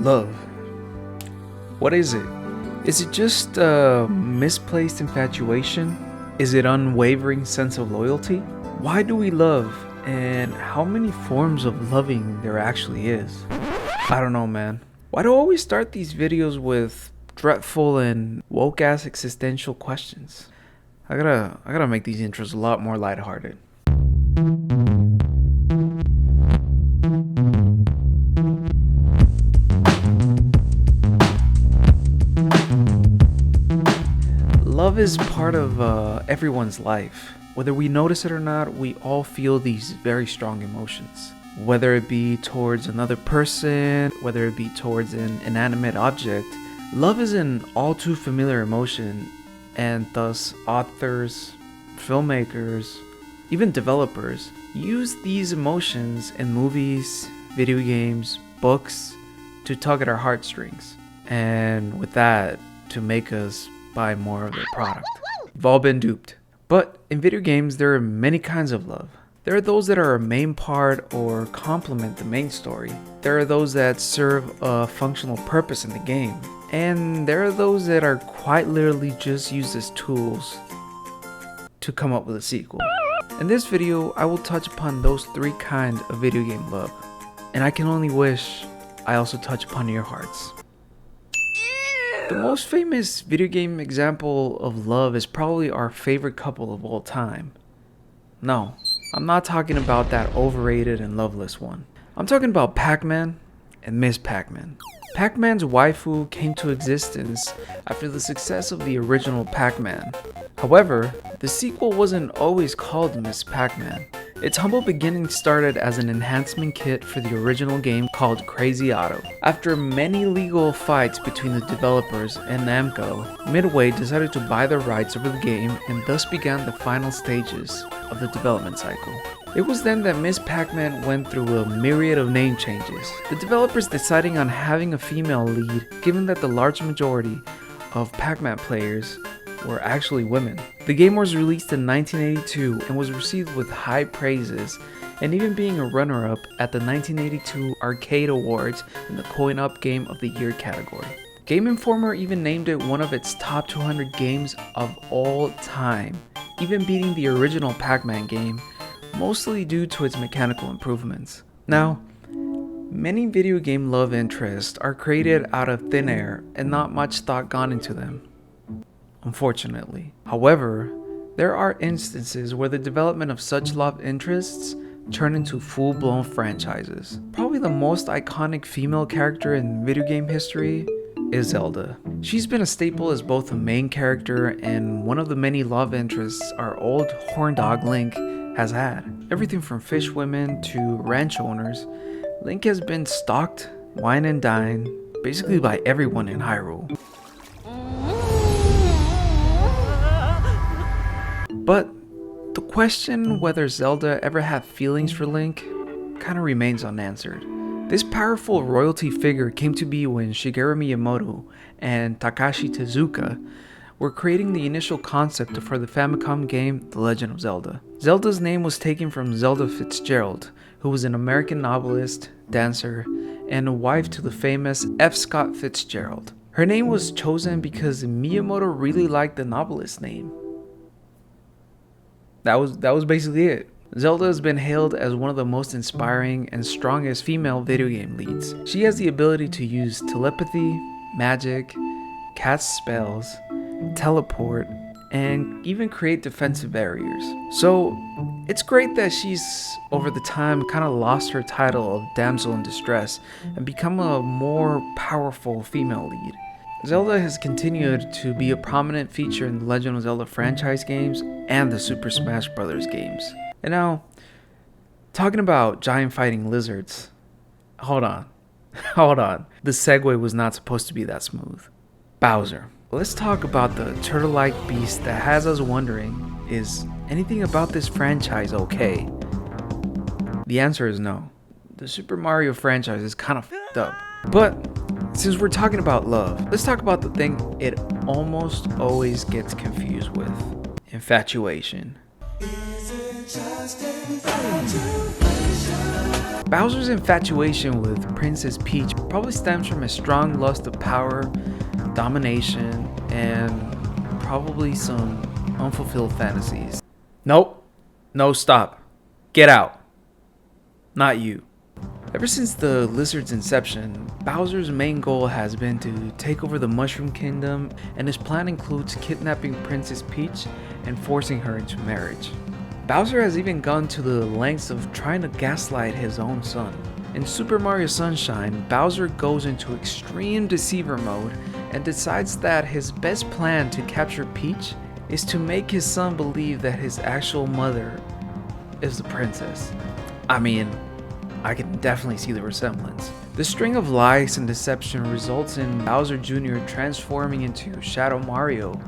Love. What is it? Is it just a misplaced infatuation? Is it unwavering sense of loyalty? Why do we love, and how many forms of loving there actually is? I don't know, man. Why do I always start these videos with dreadful and woke ass existential questions? I gotta make these intros a lot more lighthearted. Love is part of everyone's life. Whether we notice it or not, we all feel these very strong emotions. Whether it be towards another person, whether it be towards an inanimate object, love is an all too familiar emotion, and thus authors, filmmakers, even developers use these emotions in movies, video games, books to tug at our heartstrings, and with that, to make us buy more of their product. We've all been duped. But in video games, there are many kinds of love. There are those that are a main part or complement the main story. There are those that serve a functional purpose in the game. And there are those that are quite literally just used as tools to come up with a sequel. In this video, I will touch upon those three kinds of video game love. And I can only wish I also touch upon your hearts. The most famous video game example of love is probably our favorite couple of all time. No, I'm not talking about that overrated and loveless one. I'm talking about PacMan and Miss PacMan. PacMan's waifu came to existence after the success of the original PacMan. However, the sequel wasn't always called Miss PacMan. Its humble beginnings started as an enhancement kit for the original game called Crazy Otto. After many legal fights between the developers and Namco, Midway decided to buy the rights over the game and thus began the final stages of the development cycle. It was then that Miss PacMan went through a myriad of name changes, the developers deciding on having a female lead given that the large majority of PacMan players were actually women. The game was released in 1982 and was received with high praises, and even being a runner-up at the 1982 Arcade Awards in the Coin-Up Game of the Year category. Game Informer even named it one of its top 200 games of all time, even beating the original Pac-Man game, mostly due to its mechanical improvements. Now, many video game love interests are created out of thin air and not much thought gone into them, unfortunately. However, there are instances where the development of such love interests turn into full-blown franchises. Probably the most iconic female character in video game history is Zelda. She's been a staple as both a main character and one of the many love interests our old horn dog Link has had. Everything from fish women to ranch owners, Link has been stalked, wine and dined, basically by everyone in Hyrule. But the question whether Zelda ever had feelings for Link kind of remains unanswered. This powerful royalty figure came to be when Shigeru Miyamoto and Takashi Tezuka were creating the initial concept for the Famicom game The Legend of Zelda. Zelda's name was taken from Zelda Fitzgerald, who was an American novelist, dancer, and a wife to the famous F. Scott Fitzgerald. Her name was chosen because Miyamoto really liked the novelist's name. That was basically it. Zelda has been hailed as one of the most inspiring and strongest female video game leads. She has the ability to use telepathy, magic, cast spells, teleport, and even create defensive barriers. So it's great that she's, over the time, kind of lost her title of damsel in distress and become a more powerful female lead. Zelda has continued to be a prominent feature in the Legend of Zelda franchise games and the Super Smash Bros. Games. And now, talking about giant fighting lizards, hold on. The segue was not supposed to be that smooth. Bowser. Let's talk about the turtle-like beast that has us wondering, is anything about this franchise okay? The answer is no. The Super Mario franchise is kind of f***ed up. But since we're talking about love, let's talk about the thing it almost always gets confused with. Infatuation. Is it just infatuation? Bowser's infatuation with Princess Peach probably stems from a strong lust of power, domination, and probably some unfulfilled fantasies. Nope. No, stop. Get out. Not you. Ever since the lizard's inception, Bowser's main goal has been to take over the Mushroom Kingdom, and his plan includes kidnapping Princess Peach and forcing her into marriage. Bowser has even gone to the lengths of trying to gaslight his own son. In Super Mario Sunshine, Bowser goes into extreme deceiver mode and decides that his best plan to capture Peach is to make his son believe that his actual mother is the princess. I mean, I can definitely see the resemblance. The string of lies and deception results in Bowser Jr. transforming into Shadow Mario,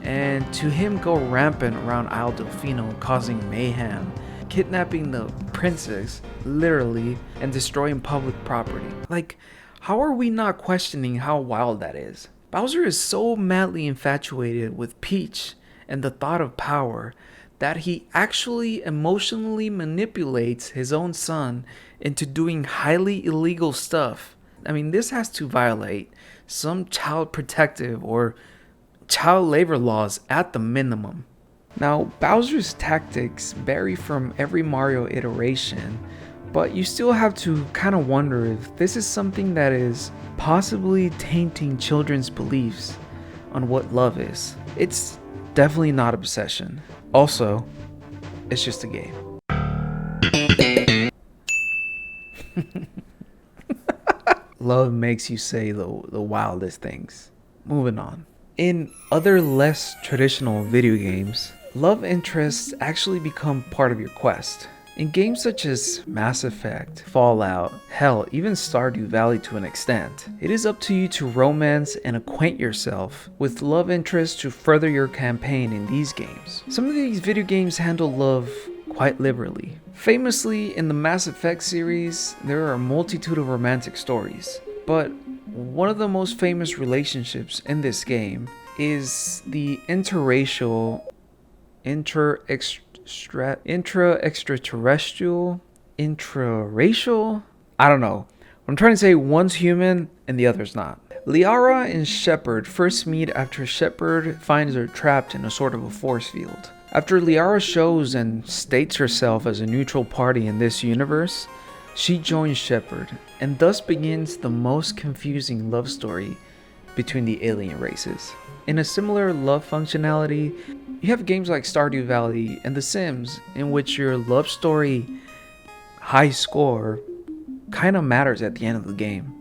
and to him go rampant around Isle Delfino, causing mayhem, kidnapping the princess, literally, and destroying public property. Like, how are we not questioning how wild that is? Bowser is so madly infatuated with Peach and the thought of power that he actually emotionally manipulates his own son into doing highly illegal stuff. I mean, this has to violate some child protective or child labor laws at the minimum. Now, Bowser's tactics vary from every Mario iteration, but you still have to kind of wonder if this is something that is possibly tainting children's beliefs on what love is. It's definitely not obsession. Also, it's just a game. Love makes you say the wildest things. Moving on. In other less traditional video games, love interests actually become part of your quest. In games such as Mass Effect, Fallout, hell, even Stardew Valley to an extent, it is up to you to romance and acquaint yourself with love interests to further your campaign in these games. Some of these video games handle love quite liberally. Famously, in the Mass Effect series, there are a multitude of romantic stories, but one of the most famous relationships in this game is the interracial, intraracial? I don't know. I'm trying to say one's human and the other's not. Liara and Shepard first meet after Shepard finds her trapped in a sort of a force field. After Liara shows and states herself as a neutral party in this universe, she joins Shepard, and thus begins the most confusing love story between the alien races. In a similar love functionality, you have games like Stardew Valley and The Sims, in which your love story high score kind of matters at the end of the game.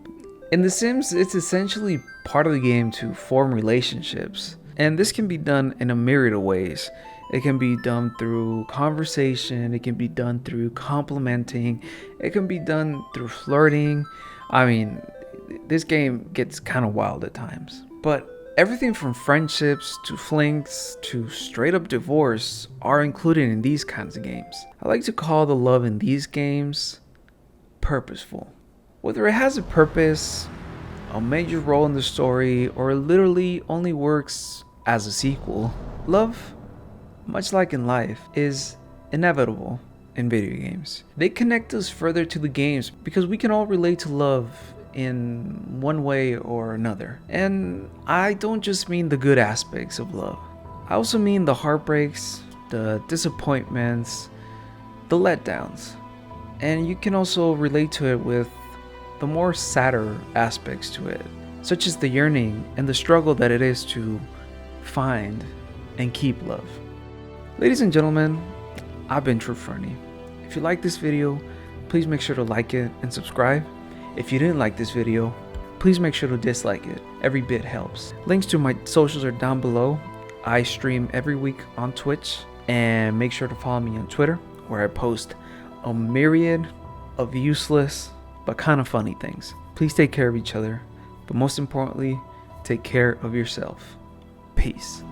In The Sims, it's essentially part of the game to form relationships, and this can be done in a myriad of ways. It can be done through conversation, it can be done through complimenting, it can be done through flirting. I mean, this game gets kind of wild at times. But everything from friendships to flings to straight up divorce are included in these kinds of games. I like to call the love in these games purposeful. Whether it has a purpose, a major role in the story, or literally only works as a sequel, love, much like in life, is inevitable in video games. They connect us further to the games because we can all relate to love in one way or another. And I don't just mean the good aspects of love. I also mean the heartbreaks, the disappointments, the letdowns. And you can also relate to it with the more sadder aspects to it, such as the yearning and the struggle that it is to find and keep love. Ladies and gentlemen, I've been True Fernie. If you like this video, please make sure to like it and subscribe. If you didn't like this video, please make sure to dislike it. Every bit helps. Links to my socials are down below. I stream every week on Twitch, and make sure to follow me on Twitter, where I post a myriad of useless but kind of funny things. Please take care of each other, but most importantly, take care of yourself. Peace.